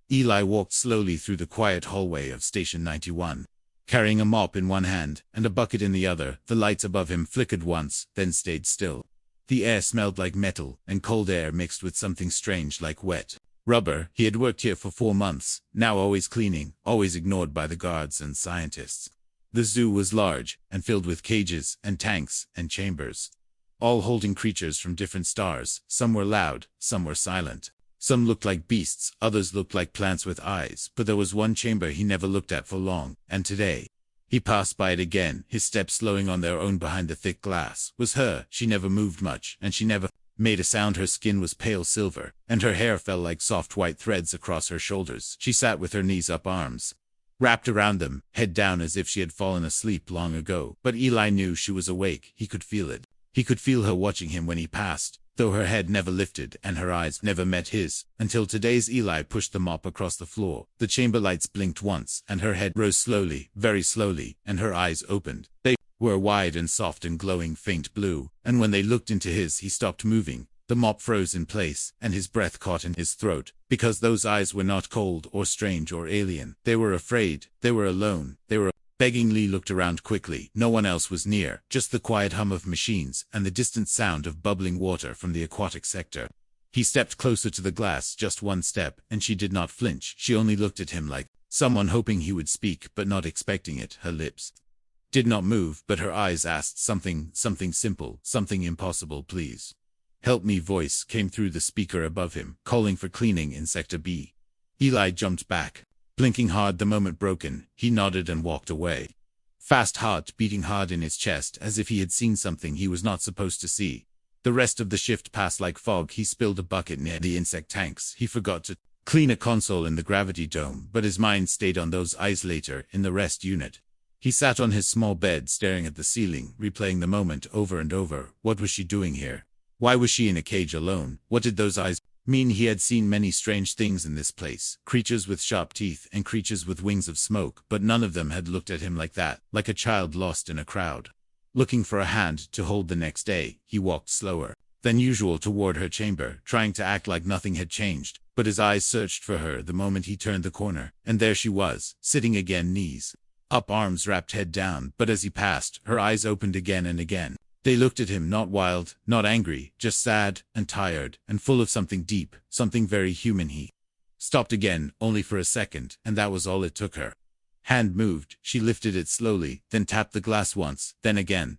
Eli walked slowly through the quiet hallway of Station 91. Carrying a mop in one hand and a bucket in the other, the lights above him flickered once, then stayed still. The air smelled like metal, and cold air mixed with something strange like wet rubber. He had worked here for 4 months, now always cleaning, always ignored by the guards and scientists. The zoo was large, and filled with cages, and tanks, and chambers, all holding creatures from different stars. Some were loud, some were silent. Some looked like beasts, others looked like plants with eyes, but there was one chamber he never looked at for long, and today he passed by it again, his steps slowing on their own behind the thick glass. Was her. She never moved much, and she never made a sound. Her skin was pale silver, and her hair fell like soft white threads across her shoulders. She sat with her knees up, arms wrapped around them, head down as if she had fallen asleep long ago. But Eli knew she was awake. He could feel it. He could feel her watching him when he passed, though her head never lifted and her eyes never met his, until today's Eli pushed the mop across the floor. The chamber lights blinked once, and her head rose slowly, very slowly, and her eyes opened. They were wide and soft and glowing faint blue, and when they looked into his he stopped moving. The mop froze in place, and his breath caught in his throat, because those eyes were not cold or strange or alien. They were afraid, they were alone, they were beggingly looked around quickly. No one else was near, just the quiet hum of machines and the distant sound of bubbling water from the aquatic sector. He stepped closer to the glass, just one step, and she did not flinch. She only looked at him like someone hoping he would speak but not expecting it. Her lips did not move, but her eyes asked something simple, something impossible. Please help me. Voice came through the speaker above him, calling for cleaning in Sector B. Eli jumped back, blinking hard the moment broken. He nodded and walked away. Fast heart beating hard in his chest, as if he had seen something he was not supposed to see. The rest of the shift passed like fog. He spilled a bucket near the insect tanks. He forgot to clean a console in the gravity dome, but his mind stayed on those eyes later, in the rest unit. He sat on his small bed staring at the ceiling, replaying the moment over and over. What was she doing here? Why was she in a cage alone? What did those eyes mean? He had seen many strange things in this place, creatures with sharp teeth and creatures with wings of smoke, but none of them had looked at him like that, like a child lost in a crowd, looking for a hand to hold. The next day, he walked slower than usual toward her chamber, trying to act like nothing had changed, but his eyes searched for her the moment he turned the corner, and there she was, sitting again, knees up, arms wrapped, head down. But as he passed, her eyes opened again and again. They looked at him, not wild, not angry, just sad and tired and full of something deep, something very human. He stopped again, only for a second, and that was all it took. Her hand moved. She lifted it slowly, then tapped the glass once, then again,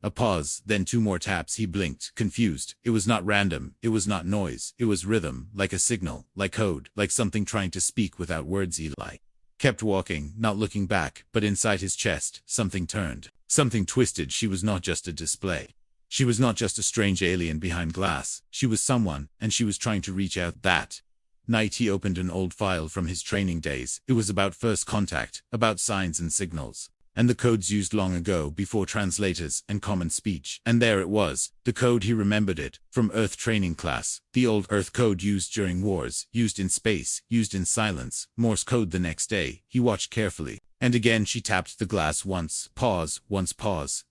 a pause, then 2 more taps. He blinked, confused. It was not random, it was not noise, it was rhythm, like a signal, like code, like something trying to speak without words. Eli kept walking, not looking back, but inside his chest, something turned. Something twisted. She was not just a display. She was not just a strange alien behind glass. She was someone, and she was trying to reach out. That night he opened an old file from his training days. It was about first contact, about signs and signals, and the codes used long ago, before translators and common speech. And there it was, the code. He remembered it from Earth training class, the old Earth code used during wars, used in space, used in silence, Morse code. The next day, he watched carefully, and again she tapped the glass once, pause,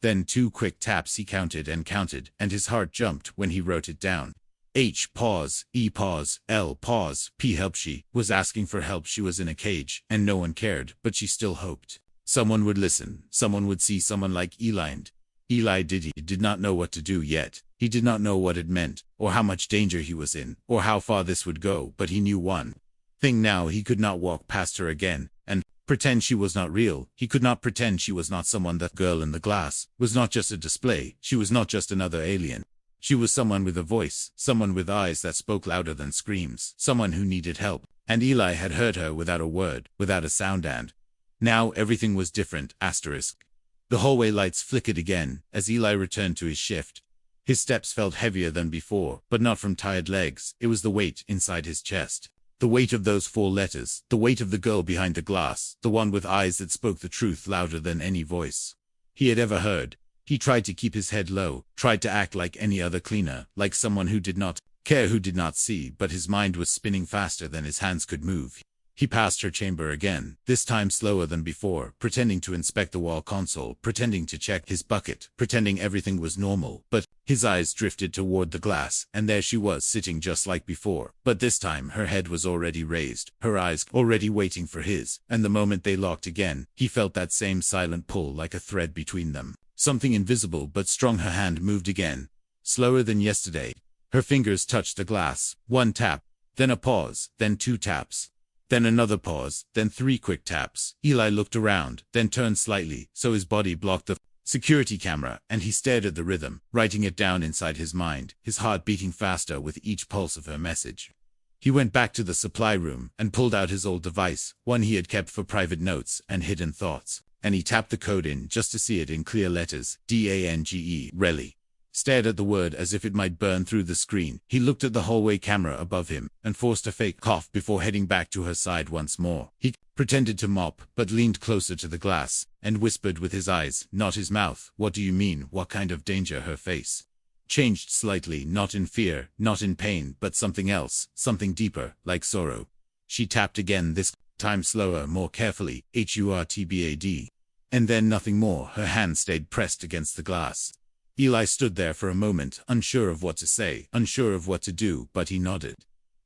then 2 quick taps. He counted and counted, and his heart jumped when he wrote it down. H, pause, E, pause, L, pause, P, help. She was asking for help. She was in a cage, and no one cared, but she still hoped someone would listen, someone would see, someone like Eli. And Eli did not know what to do yet. He did not know what it meant, or how much danger he was in, or how far this would go, but he knew one thing now: he could not walk past her again and pretend she was not real. He could not pretend she was not someone. That girl in the glass was not just a display. She was not just another alien. She was someone with a voice, someone with eyes that spoke louder than screams, someone who needed help. And Eli had heard her without a word, without a sound. And now everything was different. The hallway lights flickered again as Eli returned to his shift. His steps felt heavier than before, but not from tired legs. It was the weight inside his chest. The weight of those 4 letters, the weight of the girl behind the glass, the one with eyes that spoke the truth louder than any voice he had ever heard. He tried to keep his head low, tried to act like any other cleaner, like someone who did not care, who did not see, but his mind was spinning faster than his hands could move. He passed her chamber again, this time slower than before, pretending to inspect the wall console, pretending to check his bucket, pretending everything was normal. But His eyes drifted toward the glass, and there she was sitting just like before, but this time her head was already raised, her eyes already waiting for his, and the moment they locked again, he felt that same silent pull like a thread between them. Something invisible but strong. Her hand moved again, slower than yesterday. Her fingers touched the glass. One tap, then a pause, then two taps. Then another pause, then three quick taps. Eli looked around, then turned slightly, so his body blocked the security camera, and he stared at the rhythm, writing it down inside his mind, his heart beating faster with each pulse of her message. He went back to the supply room and pulled out his old device, one he had kept for private notes and hidden thoughts, and he tapped the code in just to see it in clear letters, DANGE, Relly. Stared at the word as if it might burn through the screen. He looked at the hallway camera above him and forced a fake cough before heading back to her side once more. He pretended to mop, but leaned closer to the glass and whispered with his eyes, not his mouth, "What do you mean? What kind of danger?" Her face changed slightly, not in fear, not in pain, but something else, something deeper, like sorrow. She tapped again, this time slower, more carefully, HURTBAD. And then nothing more. Her hand stayed pressed against the glass. Eli stood there for a moment, unsure of what to say, unsure of what to do, but he nodded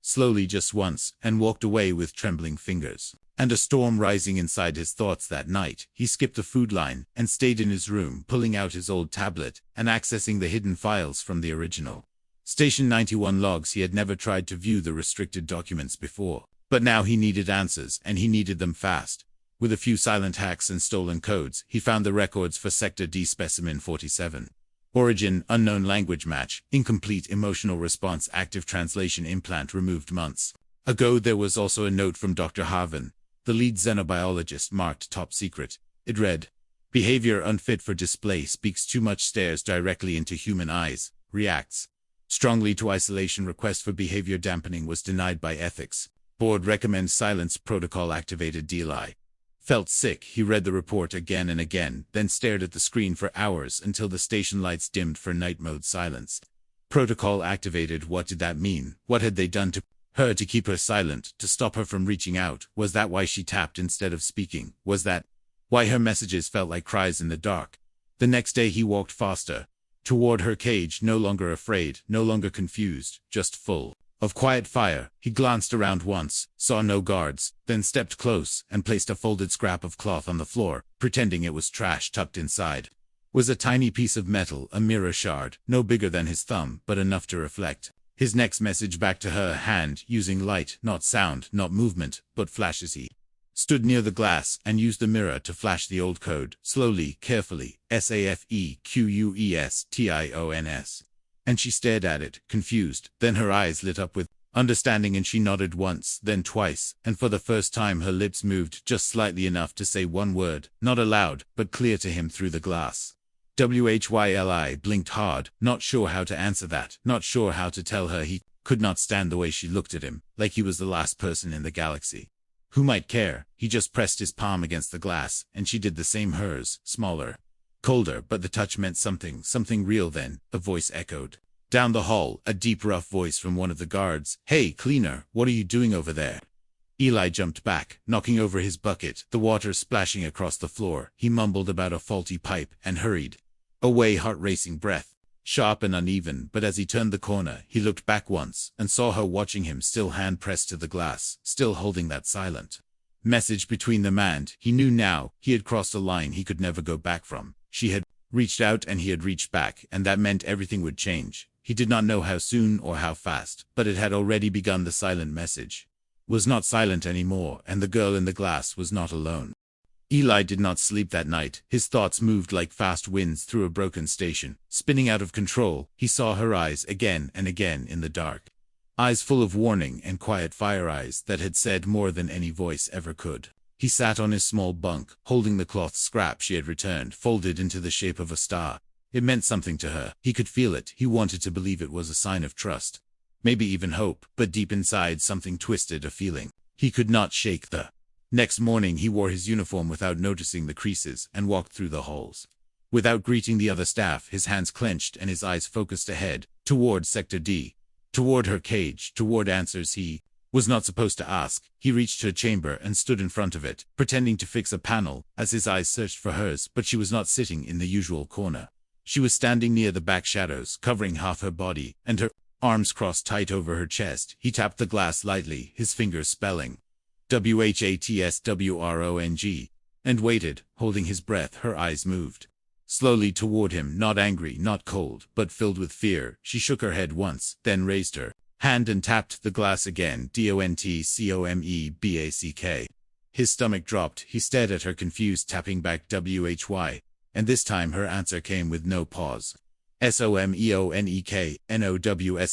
slowly just once, and walked away with trembling fingers. And a storm rising inside his thoughts that night, he skipped the food line, and stayed in his room, pulling out his old tablet, and accessing the hidden files from the original Station 91 logs. He had never tried to view the restricted documents before, but now he needed answers, and he needed them fast. With a few silent hacks and stolen codes, he found the records for Sector D Specimen 47. Origin, unknown language match, incomplete emotional response, active translation implant removed months ago. There was also a note from Dr. Harvin, the lead xenobiologist, marked top secret. It read, "Behavior unfit for display, speaks too much, stares directly into human eyes, reacts strongly to isolation. Request for behavior dampening was denied by ethics. Board recommends silence, protocol activated." Eli felt sick. He read the report again and again, then stared at the screen for hours until the station lights dimmed for night mode silence. Protocol activated. What did that mean? What had they done to her to keep her silent, to stop her from reaching out? Was that why she tapped instead of speaking? Was that why her messages felt like cries in the dark? The next day he walked faster toward her cage, no longer afraid, no longer confused, just full of quiet fire. He glanced around once, saw no guards, then stepped close and placed a folded scrap of cloth on the floor, pretending it was trash. Tucked inside was a tiny piece of metal, a mirror shard, no bigger than his thumb, but enough to reflect his next message back to her hand, using light, not sound, not movement, but flashes. He stood near the glass and used the mirror to flash the old code, slowly, carefully, SAFEQUESTIONS. And she stared at it, confused. Then her eyes lit up with understanding, and she nodded once, then twice, and for the first time her lips moved just slightly enough to say one word, not aloud, but clear to him through the glass. WHYLI blinked hard, not sure how to answer that, not sure how to tell her he could not stand the way she looked at him, like he was the last person in the galaxy. Who might care? He just pressed his palm against the glass, and she did the same, hers, smaller, colder, but the touch meant something, something real. Then a voice echoed down the hall, a deep, rough voice from one of the guards. "Hey, cleaner, what are you doing over there?" Eli jumped back, knocking over his bucket, the water splashing across the floor. He mumbled about a faulty pipe and hurried away, heart racing, breath sharp and uneven. But as he turned the corner, he looked back once and saw her watching him, still hand pressed to the glass, still holding that silent message between them. And he knew now he had crossed a line he could never go back from. She had reached out and he had reached back, and that meant everything would change. He did not know how soon or how fast, but it had already begun. The silent message was not silent anymore, and the girl in the glass was not alone. Eli did not sleep that night. His thoughts moved like fast winds through a broken station, spinning out of control. He saw her eyes again and again in the dark. Eyes full of warning, and quiet fire eyes that had said more than any voice ever could. He sat on his small bunk, holding the cloth scrap she had returned, folded into the shape of a star. It meant something to her. He could feel it. He wanted to believe it was a sign of trust, maybe even hope, but deep inside something twisted, a feeling he could not shake. The next morning he wore his uniform without noticing the creases and walked through the halls. Without greeting the other staff, his hands clenched and his eyes focused ahead, toward Sector D, toward her cage, toward answers he was not supposed to ask. He reached her chamber and stood in front of it, pretending to fix a panel, as his eyes searched for hers, but she was not sitting in the usual corner. She was standing near the back shadows, covering half her body, and her arms crossed tight over her chest. He tapped the glass lightly, his fingers spelling WHATSWRONG, and waited, holding his breath. Her eyes moved slowly toward him, not angry, not cold, but filled with fear. She shook her head once, then raised her hand and tapped the glass again. DONTCOMEBACK. His stomach dropped. He stared at her, confused, tapping back WHY, and this time her answer came with no pause. SOMEONEK.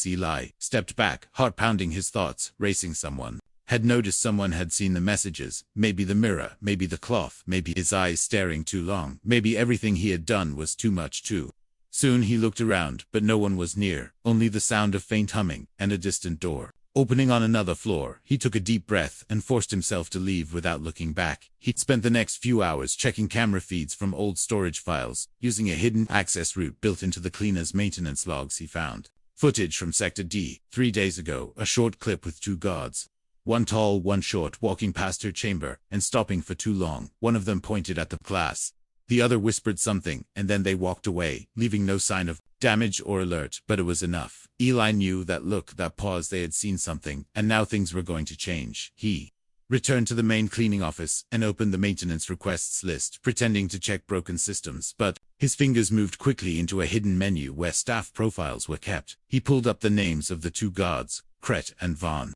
Eli stepped back, heart pounding, his thoughts racing. Someone had noticed, someone had seen the messages. Maybe the mirror, maybe the cloth, maybe his eyes staring too long, maybe everything he had done was too much too soon. He looked around, but no one was near, only the sound of faint humming and a distant door opening on another floor. He took a deep breath and forced himself to leave without looking back. He'd spent the next few hours checking camera feeds from old storage files, using a hidden access route built into the cleaner's maintenance logs. He found footage from Sector D 3 days ago, a short clip with two guards, one tall, one short, walking past her chamber and stopping for too long. One of them pointed at the glass. The other whispered something, and then they walked away, leaving no sign of damage or alert, but it was enough. Eli knew that look, that pause. They had seen something, and now things were going to change. He returned to the main cleaning office and opened the maintenance requests list, pretending to check broken systems, but his fingers moved quickly into a hidden menu where staff profiles were kept. He pulled up the names of the two guards, Kret and Vaughn,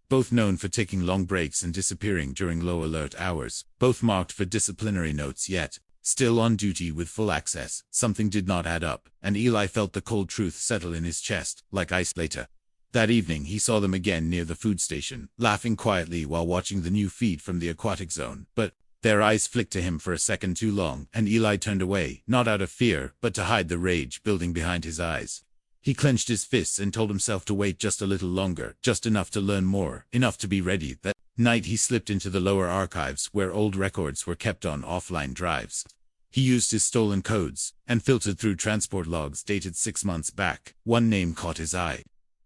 both known for taking long breaks and disappearing during low alert hours, both marked for disciplinary notes, yet still on duty with full access. Something did not add up, and Eli felt the cold truth settle in his chest, like ice. Later that evening he saw them again near the food station, laughing quietly while watching the new feed from the aquatic zone, but their eyes flicked to him for a second too long, and Eli turned away, not out of fear, but to hide the rage building behind his eyes. He clenched his fists and told himself to wait just a little longer, just enough to learn more, enough to be ready. That night he slipped into the lower archives where old records were kept on offline drives. He used his stolen codes and filtered through transport logs dated 6 months back. One name caught his eye: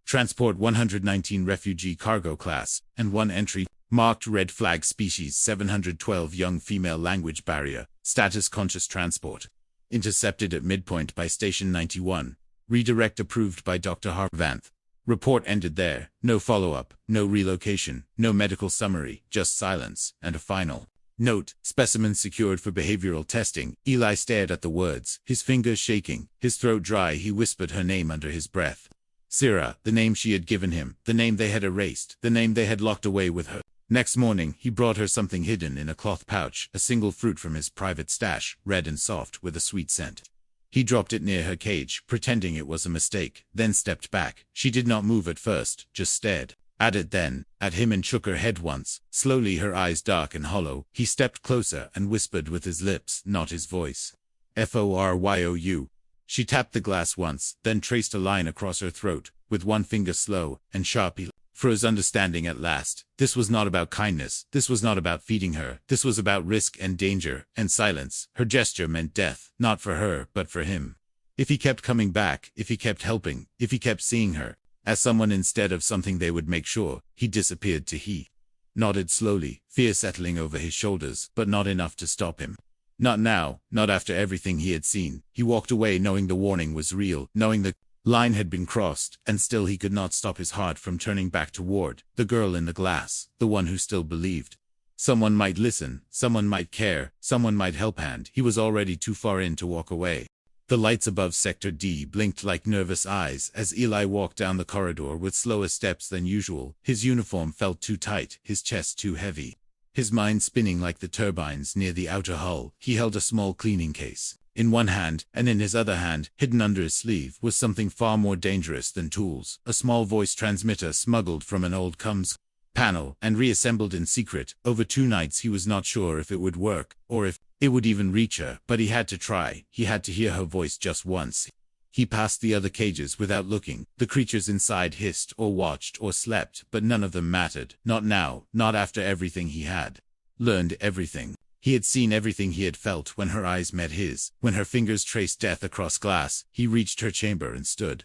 Transport 119 Refugee Cargo Class, and one entry marked Red Flag Species 712 Young Female Language Barrier, Status Conscious Transport. Intercepted at midpoint by Station 91. Redirect approved by Dr. Harvanth. Report ended there. No follow-up, no relocation, no medical summary, just silence, and a final note: specimen secured for behavioral testing. Eli stared at the words, his fingers shaking, his throat dry. He whispered her name under his breath. Syrah, the name she had given him, the name they had erased, the name they had locked away with her. Next morning, he brought her something hidden in a cloth pouch, a single fruit from his private stash, red and soft with a sweet scent. He dropped it near her cage, pretending it was a mistake, then stepped back. She did not move at first, just stared at it, then at him, and shook her head once. Slowly, her eyes dark and hollow. He stepped closer and whispered with his lips, not his voice. FORYOU. She tapped the glass once, then traced a line across her throat, with one finger slow and sharp. He froze, understanding at last. This was not about kindness. This was not about feeding her. This was about risk and danger and silence. Her gesture meant death, not for her, but for him. If he kept coming back, if he kept helping, if he kept seeing her as someone instead of something, they would make sure he disappeared. He nodded slowly, fear settling over his shoulders, but not enough to stop him. Not now, not after everything he had seen. He walked away knowing the warning was real, knowing the line had been crossed, and still he could not stop his heart from turning back toward the girl in the glass, the one who still believed. Someone might listen, someone might care, someone might help. And he was already too far in to walk away. The lights above Sector D blinked like nervous eyes as Eli walked down the corridor with slower steps than usual. His uniform felt too tight, his chest too heavy, his mind spinning like the turbines near the outer hull. He held a small cleaning case in one hand, and in his other hand, hidden under his sleeve, was something far more dangerous than tools: a small voice transmitter smuggled from an old comms panel and reassembled in secret. Over 2 nights he was not sure if it would work, or if it would even reach her, but he had to try. He had to hear her voice just once. He passed the other cages without looking. The creatures inside hissed or watched or slept, but none of them mattered. Not now, not after everything he had learned, everything he had seen, everything he had felt when her eyes met his, when her fingers traced death across glass. He reached her chamber and stood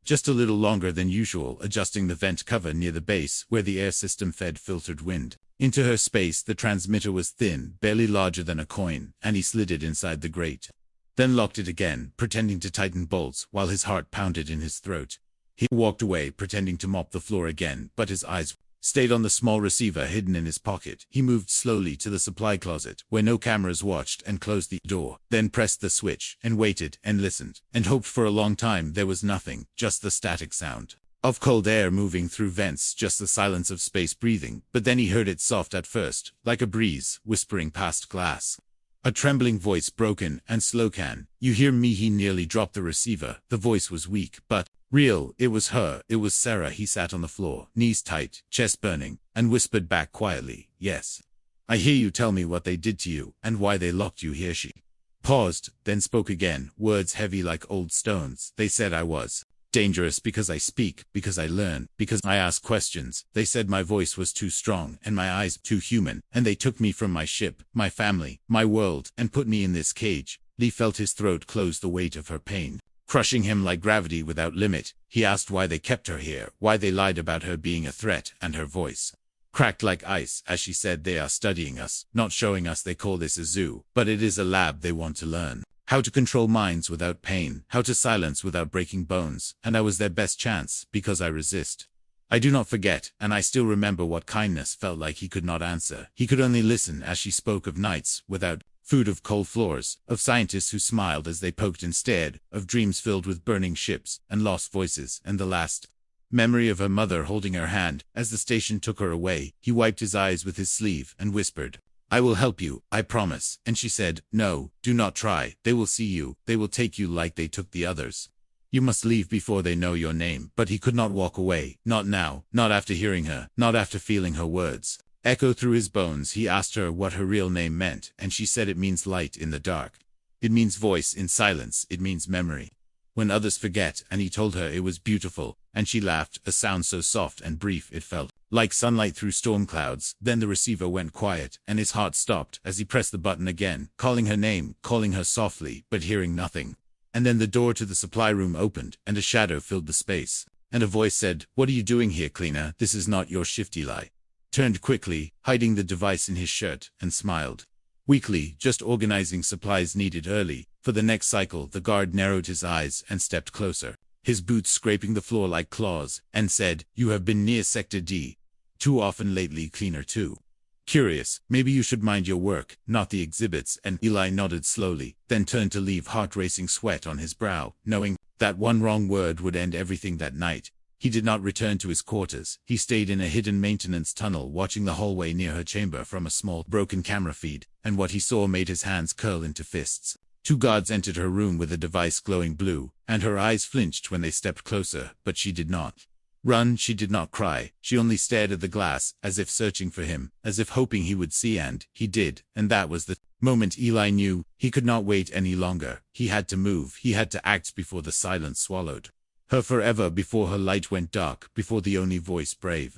just a little longer than usual, adjusting the vent cover near the base where the air system fed filtered wind into her space. The transmitter was thin, barely larger than a coin, and he slid it inside the grate. then locked it again, pretending to tighten bolts while his heart pounded in his throat. He walked away, pretending to mop the floor again, but his eyes stayed on the small receiver hidden in his pocket. He moved slowly to the supply closet, where no cameras watched, and closed the door, then pressed the switch, and waited, and listened, and hoped. For a long time there was nothing, just the static sound of cold air moving through vents, just the silence of space breathing. But then he heard it, soft at first, like a breeze, whispering past glass. A trembling voice, broken and slow. "Can you hear me?" He nearly dropped the receiver. The voice was weak, but real. It was her. It was Sarah. He sat on the floor, knees tight, chest burning, and whispered back quietly, "Yes. I hear you. Tell me what they did to you, and why they locked you here." She paused, then spoke again, words heavy like old stones. "They said I was dangerous because I speak, because I learn, because I ask questions. They said my voice was too strong, and my eyes too human, and they took me from my ship, my family, my world, and put me in this cage." Lee felt his throat close, the weight of her pain crushing him like gravity without limit. He asked why they kept her here, why they lied about her being a threat, and her voice cracked like ice as she said, "They are studying us, not showing us. They call this a zoo, but it is a lab. They want to learn how to control minds without pain, how to silence without breaking bones, and I was their best chance, because I resist. I do not forget, and I still remember what kindness felt like." He could not answer. He could only listen as she spoke of nights without food, of cold floors, of scientists who smiled as they poked and stared, of dreams filled with burning ships and lost voices, and the last memory of her mother holding her hand as the station took her away. He wiped his eyes with his sleeve and whispered, "I will help you, I promise." And she said, "No, do not try. They will see you. They will take you like they took the others. You must leave before they know your name." But he could not walk away. Not now. Not after hearing her. Not after feeling her words echo through his bones. He asked her what her real name meant, and she said, "It means light in the dark. It means voice in silence. It means memory when others forget." And he told her it was beautiful, and she laughed, a sound so soft and brief it felt like sunlight through storm clouds. Then the receiver went quiet, and his heart stopped as he pressed the button again, calling her name, calling her softly, but hearing nothing. And then the door to the supply room opened, and a shadow filled the space, and a voice said, "What are you doing here, cleaner? This is not your shift." Eli turned quickly, hiding the device in his shirt, and smiled weakly, "Just organizing supplies needed early for the next cycle." The guard narrowed his eyes and stepped closer, his boots scraping the floor like claws, and said, "You have been near Sector D too often lately, cleaner. Too curious. Maybe you should mind your work, not the exhibits." And Eli nodded slowly, then turned to leave, heart racing, sweat on his brow, knowing that one wrong word would end everything that night. He did not return to his quarters. He stayed in a hidden maintenance tunnel, watching the hallway near her chamber from a small, broken camera feed, and what he saw made his hands curl into fists. 2 guards entered her room with a device glowing blue, and her eyes flinched when they stepped closer, but she did not run, she did not cry. She only stared at the glass, as if searching for him, as if hoping he would see, and he did, and that was the moment. Eli knew he could not wait any longer. He had to move. He had to act before the silence swallowed her forever, before her light went dark, before the only voice brave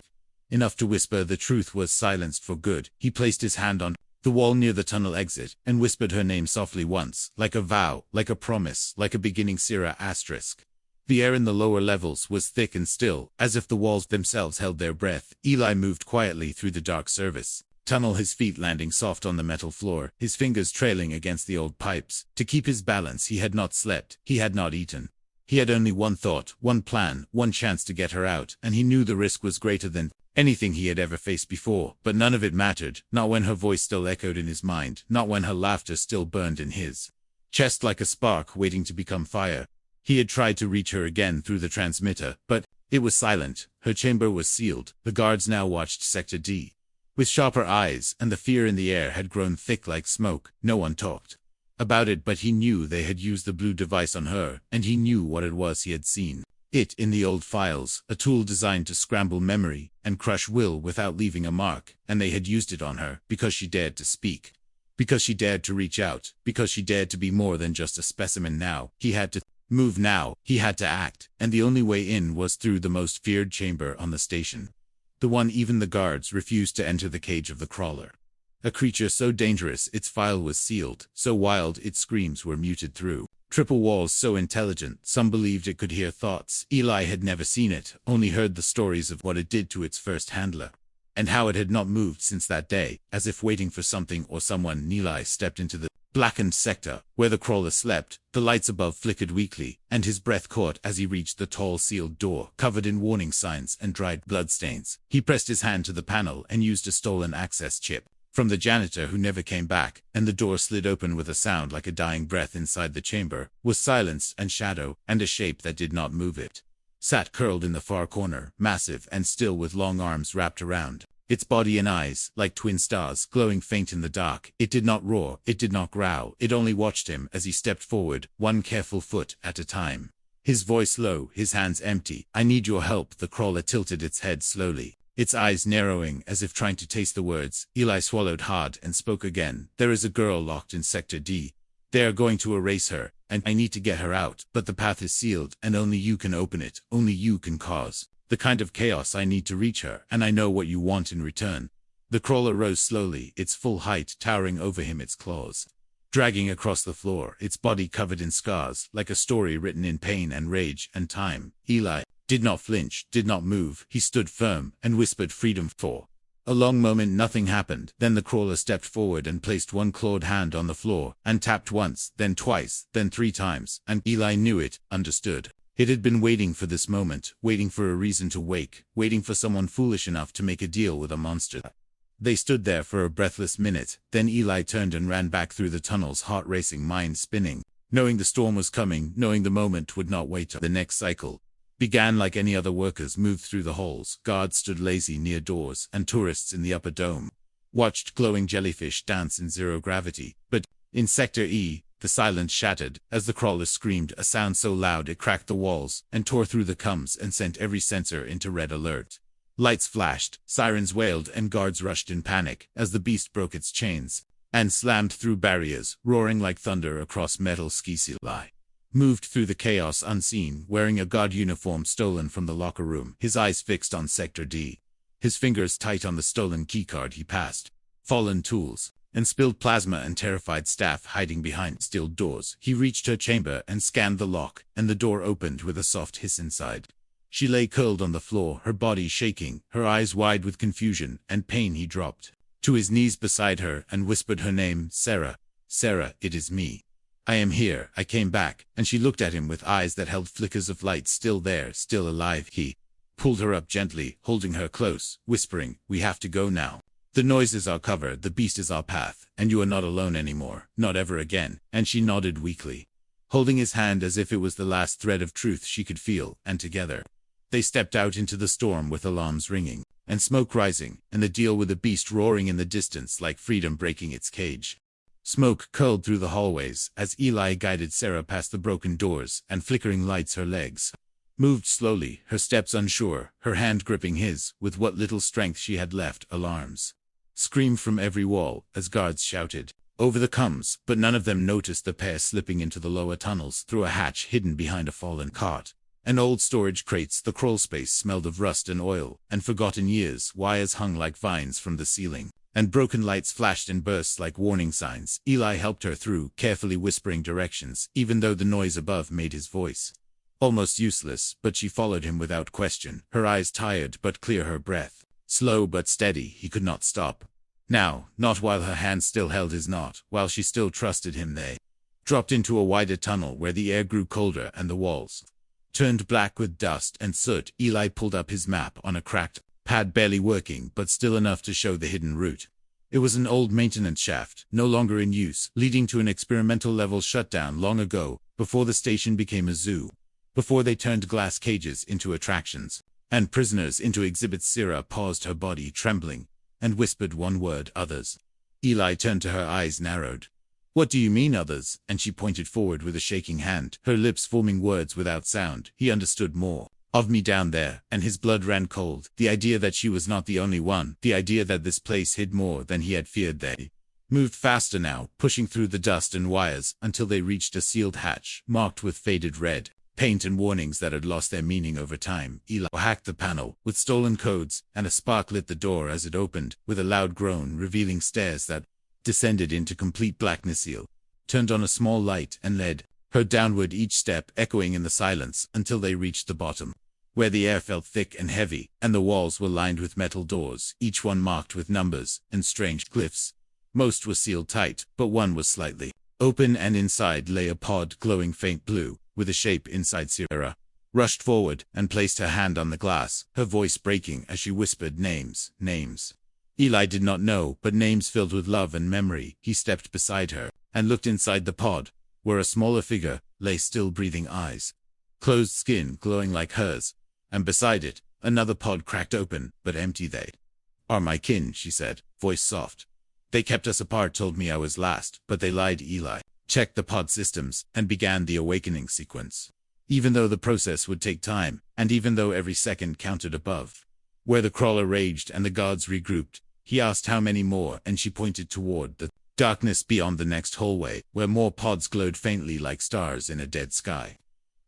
enough to whisper the truth was silenced for good. He placed his hand on the wall near the tunnel exit, and whispered her name softly once, like a vow, like a promise, like a beginning. Sierra *. The air in the lower levels was thick and still, as if the walls themselves held their breath. Eli moved quietly through the dark service tunnel, his feet landing soft on the metal floor, his fingers trailing against the old pipes. To keep his balance, he had not slept, he had not eaten. He had only one thought, one plan, one chance to get her out, and he knew the risk was greater than anything he had ever faced before. But none of it mattered, not when her voice still echoed in his mind, not when her laughter still burned in his chest like a spark waiting to become fire. He had tried to reach her again through the transmitter, but it was silent. Her chamber was sealed. The guards now watched Sector D with sharper eyes, and the fear in the air had grown thick like smoke. No one talked about it, but he knew they had used the blue device on her, and he knew what it was. He had seen it in the old files, a tool designed to scramble memory and crush will without leaving a mark, and they had used it on her because she dared to speak, because she dared to reach out, because she dared to be more than just a specimen. Now he had to move. Now he had to act, and the only way in was through the most feared chamber on the station, the one even the guards refused to enter, the cage of the crawler. A creature so dangerous its file was sealed, so wild its screams were muted through triple walls, so intelligent some believed it could hear thoughts. Eli had never seen it, only heard the stories of what it did to its first handler, and how it had not moved since that day, as if waiting for something or someone. Eli stepped into the blackened sector, where the crawler slept. The lights above flickered weakly, and his breath caught as he reached the tall sealed door, covered in warning signs and dried bloodstains. He pressed his hand to the panel and used a stolen access chip from the janitor who never came back, and the door slid open with a sound like a dying breath. Inside the chamber was silence and shadow, and a shape that did not move. It sat curled in the far corner, massive and still, with long arms wrapped around its body and eyes, like twin stars, glowing faint in the dark. It did not roar, it did not growl, it only watched him as he stepped forward, one careful foot at a time. His voice low, his hands empty. "I need your help." The crawler tilted its head slowly, its eyes narrowing as if trying to taste the words. Eli swallowed hard and spoke again. "There is a girl locked in Sector D. They are going to erase her, and I need to get her out, but the path is sealed, and only you can open it, only you can cause the kind of chaos I need to reach her, and I know what you want in return." The crawler rose slowly, its full height towering over him, its claws dragging across the floor, its body covered in scars, like a story written in pain and rage and time. Eli did not flinch, did not move. He stood firm and whispered, "Freedom." For a long moment nothing happened. Then the crawler stepped forward and placed one clawed hand on the floor, and tapped once, then twice, then 3 times, and Eli knew it, understood. It had been waiting for this moment, waiting for a reason to wake, waiting for someone foolish enough to make a deal with a monster. They stood there for a breathless minute, then Eli turned and ran back through the tunnels, heart racing, mind spinning, knowing the storm was coming, knowing the moment would not wait. The next cycle began like any other. Workers moved through the halls, guards stood lazy near doors, and tourists in the upper dome watched glowing jellyfish dance in zero gravity. But in Sector E, the silence shattered as the crawler screamed, a sound so loud it cracked the walls and tore through the comms and sent every sensor into red alert. Lights flashed, sirens wailed, and guards rushed in panic as the beast broke its chains and slammed through barriers, roaring like thunder across metal skis. Eli moved through the chaos unseen, wearing a guard uniform stolen from the locker room, his eyes fixed on Sector D, his fingers tight on the stolen keycard. He passed fallen tools and spilled plasma and terrified staff hiding behind sealed doors. He reached her chamber and scanned the lock, and the door opened with a soft hiss inside. She lay curled on the floor, her body shaking, her eyes wide with confusion and pain. He dropped to his knees beside her and whispered her name, "Sarah. Sarah, it is me. I am here, I came back." And she looked at him with eyes that held flickers of light, still there, still alive. He pulled her up gently, holding her close, whispering, "We have to go now. The noise is our cover, the beast is our path, and you are not alone anymore, not ever again." And she nodded weakly, holding his hand as if it was the last thread of truth she could feel, and together they stepped out into the storm with alarms ringing and smoke rising, and the deal with the beast roaring in the distance like freedom breaking its cage. Smoke curled through the hallways as Eli guided Sarah past the broken doors and flickering lights. Her legs moved slowly, her steps unsure, her hand gripping his with what little strength she had left. Alarms screamed from every wall as guards shouted over the comms, but none of them noticed the pair slipping into the lower tunnels through a hatch hidden behind a fallen cart and old storage crates. The crawl space smelled of rust and oil and forgotten years. Wires hung like vines from the ceiling, and broken lights flashed in bursts like warning signs. Eli helped her through, carefully whispering directions, even though the noise above made his voice almost useless. But she followed him without question, her eyes tired but clear, her breath slow but steady. He could not stop now, not while her hand still held his, not while she still trusted him. They dropped into a wider tunnel where the air grew colder and the walls turned black with dust and soot. Eli pulled up his map on a cracked pad, barely working but still enough to show the hidden route. It was an old maintenance shaft, no longer in use, leading to an experimental level shutdown long ago, before the station became a zoo, before they turned glass cages into attractions and prisoners into exhibits. Sarah paused, her body trembling, and whispered one word, "Others." Eli turned to her, eyes narrowed. "What do you mean, others?" And she pointed forward with a shaking hand, her lips forming words without sound. He understood. "More of me down there," and his blood ran cold. The idea that she was not the only one, the idea that this place hid more than he had feared. They moved faster now, pushing through the dust and wires, until they reached a sealed hatch, marked with faded red paint and warnings that had lost their meaning over time. Eli hacked the panel with stolen codes, and a spark lit the door as it opened, with a loud groan, revealing stairs that descended into complete blackness. Eli turned on a small light and led her downward, each step echoing in the silence, until they reached the bottom, where the air felt thick and heavy, and the walls were lined with metal doors, each one marked with numbers and strange glyphs. Most were sealed tight, but one was slightly Open, and inside lay a pod glowing faint blue, with a shape inside. Sarah rushed forward and placed her hand on the glass, her voice breaking as she whispered names, names. Eli did not know, but names filled with love and memory. He stepped beside her and looked inside the pod, where a smaller figure lay, still breathing, eyes closed, skin glowing like hers, and beside it, another pod cracked open, but empty. They are my kin, she said, voice soft. They kept us apart, told me I was last, but they lied. Eli checked the pod systems and began the awakening sequence. Even though the process would take time, and even though every second counted above where the crawler raged and the guards regrouped, he asked how many more, and she pointed toward the darkness beyond the next hallway, where more pods glowed faintly like stars in a dead sky.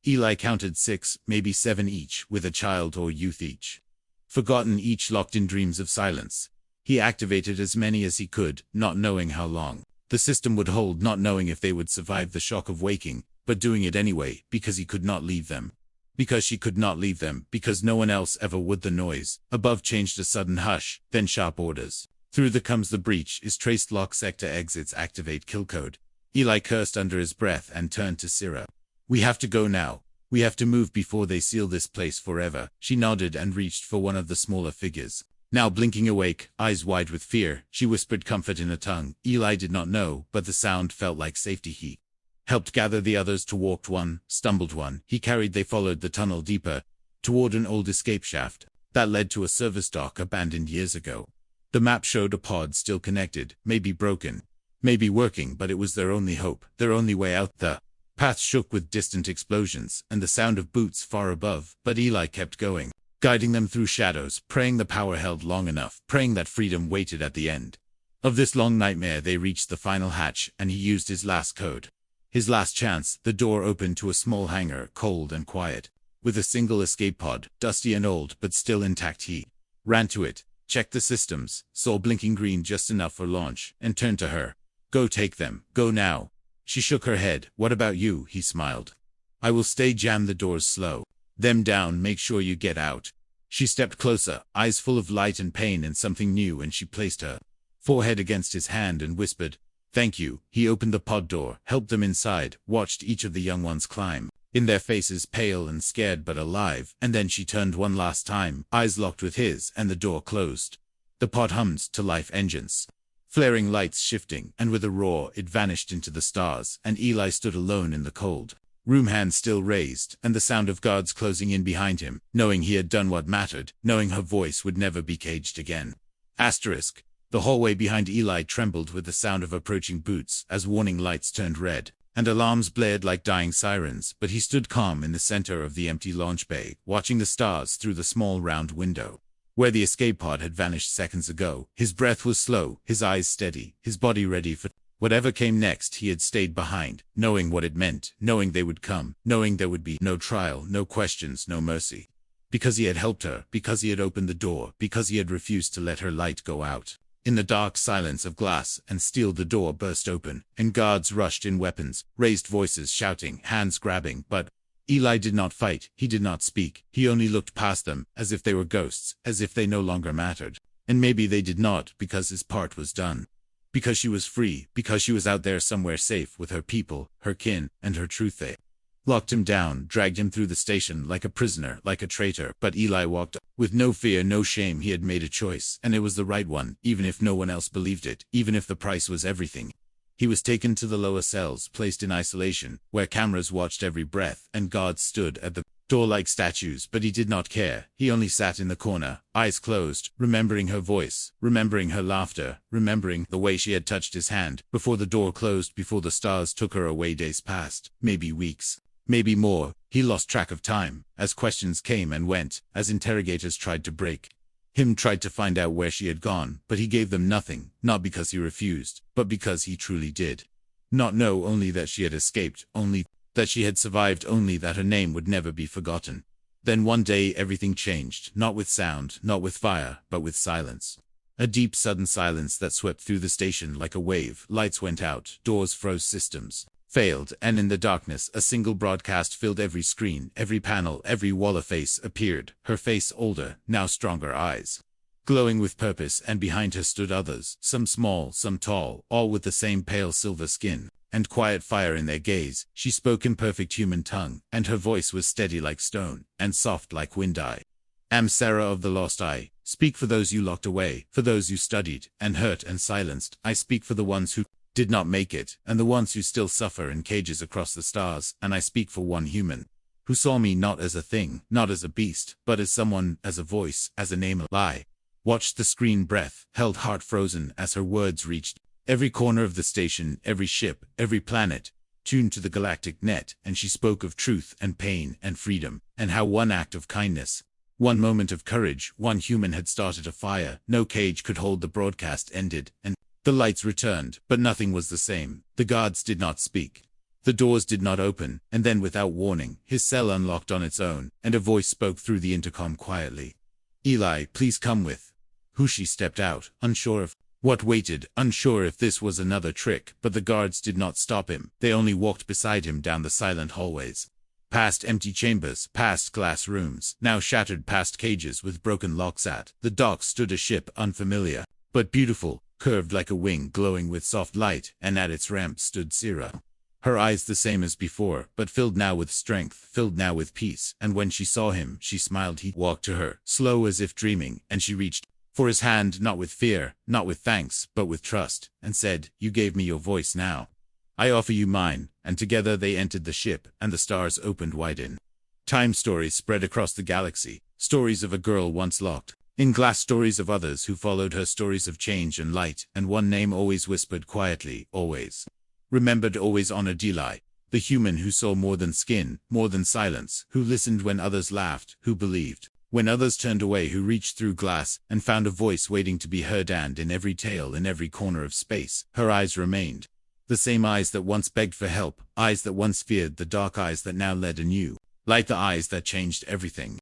Eli counted 6, maybe 7 each, with a child or youth each. Forgotten, each locked in dreams of silence. He activated as many as he could, not knowing how long the system would hold, not knowing if they would survive the shock of waking, but doing it anyway, because he could not leave them. Because she could not leave them, because no one else ever would. The noise above changed, a sudden hush, then sharp orders. Through the comes the breach is traced, lock sector exits, activate kill code. Eli cursed under his breath and turned to Sarah. We have to go now. We have to move before they seal this place forever. She nodded and reached for one of the smaller figures. Now blinking awake, eyes wide with fear, she whispered comfort in a tongue Eli did not know, but the sound felt like safety. He helped gather the others to walked one, stumbled one, he carried. They followed the tunnel deeper, toward an old escape shaft that led to a service dock abandoned years ago. The map showed a pod still connected, maybe broken, maybe working, but it was their only hope, their only way out. The path shook with distant explosions and the sound of boots far above, but Eli kept going, guiding them through shadows, praying the power held long enough, praying that freedom waited at the end of this long nightmare. They reached the final hatch, and he used his last code. His last chance. The door opened to a small hangar, cold and quiet, with a single escape pod, dusty and old, but still intact. He ran to it, checked the systems, saw blinking green just enough for launch, and turned to her. Go take them, go now. She shook her head. What about you? He smiled. I will stay. Jam the doors slow them down, make sure you get out. She stepped closer, eyes full of light and pain and something new, and she placed her forehead against his hand and whispered, thank you. He opened the pod door, helped them inside, watched each of the young ones climb in, their faces pale and scared but alive, and then she turned one last time, eyes locked with his, and the door closed. The pod hummed to life, engines flaring, lights shifting, and with a roar it vanished into the stars, and Eli stood alone in the cold room, hands still raised, and the sound of guards closing in behind him, knowing he had done what mattered, knowing her voice would never be caged again. Asterisk. The hallway behind Eli trembled with the sound of approaching boots as warning lights turned red, and alarms blared like dying sirens, but he stood calm in the center of the empty launch bay, watching the stars through the small round window where the escape pod had vanished seconds ago. His breath was slow, his eyes steady, his body ready for whatever came next. He had stayed behind, knowing what it meant, knowing they would come, knowing there would be no trial, no questions, no mercy. Because he had helped her, because he had opened the door, because he had refused to let her light go out. In the dark silence of glass and steel, the door burst open, and guards rushed in, weapons, raised voices shouting, hands grabbing, but Eli did not fight, he did not speak, he only looked past them, as if they were ghosts, as if they no longer mattered. And maybe they did not, because his part was done. Because she was free, because she was out there somewhere safe with her people, her kin, and her truth. They locked him down, dragged him through the station like a prisoner, like a traitor, but Eli walked with no fear, no shame. He had made a choice, and it was the right one, even if no one else believed it, even if the price was everything. He was taken to the lower cells, placed in isolation, where cameras watched every breath, and guards stood at the door like statues, but he did not care. He only sat in the corner, eyes closed, remembering her voice, remembering her laughter, remembering the way she had touched his hand before the door closed, before the stars took her away. Days passed, maybe weeks, maybe more. He lost track of time, as questions came and went, as interrogators tried to break him, tried to find out where she had gone, but he gave them nothing, not because he refused, but because he truly did not know. Only that she had escaped, only that she had survived, only that her name would never be forgotten. Then one day everything changed, not with sound, not with fire, but with silence. A deep sudden silence that swept through the station like a wave. Lights went out, doors froze, systems failed, and in the darkness a single broadcast filled every screen, every panel, every wall. A face appeared, her face older, now stronger, eyes glowing with purpose, and behind her stood others, some small, some tall, all with the same pale silver skin and quiet fire in their gaze. She spoke in perfect human tongue, and her voice was steady like stone, and soft like wind. I am Sarah of the Lost. I speak for those you locked away, for those you studied, and hurt and silenced. I speak for the ones who did not make it, and the ones who still suffer in cages across the stars, and I speak for one human who saw me not as a thing, not as a beast, but as someone, as a voice, as a name. I watched the screen, breath held, heart frozen, as her words reached every corner of the station, every ship, every planet, tuned to the galactic net, and she spoke of truth and pain and freedom, and how one act of kindness, one moment of courage, one human had started a fire no cage could hold. The broadcast ended, and the lights returned, but nothing was the same. The guards did not speak. The doors did not open, and then without warning, his cell unlocked on its own, and a voice spoke through the intercom quietly. Eli, please come with. Who? She stepped out, unsure of what waited, unsure if this was another trick, but the guards did not stop him. They only walked beside him down the silent hallways, past empty chambers, past glass rooms, now shattered, past cages with broken locks. At the dock stood a ship, unfamiliar, but beautiful, curved like a wing, glowing with soft light, and at its ramp stood Sarah. Her eyes the same as before, but filled now with strength, filled now with peace, and when she saw him, she smiled. He walked to her, slow as if dreaming, and she reached for his hand, not with fear, not with thanks, but with trust, and said, "You gave me your voice, now I offer you mine." And together they entered the ship, and the stars opened wide in time. Stories spread across the galaxy, stories of a girl once locked in glass, stories of others who followed her, stories of change and light, and one name always whispered quietly, always remembered, always honored: Eli, the human who saw more than skin, more than silence, who listened when others laughed, who believed when others turned away, who reached through glass and found a voice waiting to be heard. And in every tale, in every corner of space, her eyes remained the same eyes that once begged for help, eyes that once feared the dark, eyes that now led anew, like the eyes that changed everything.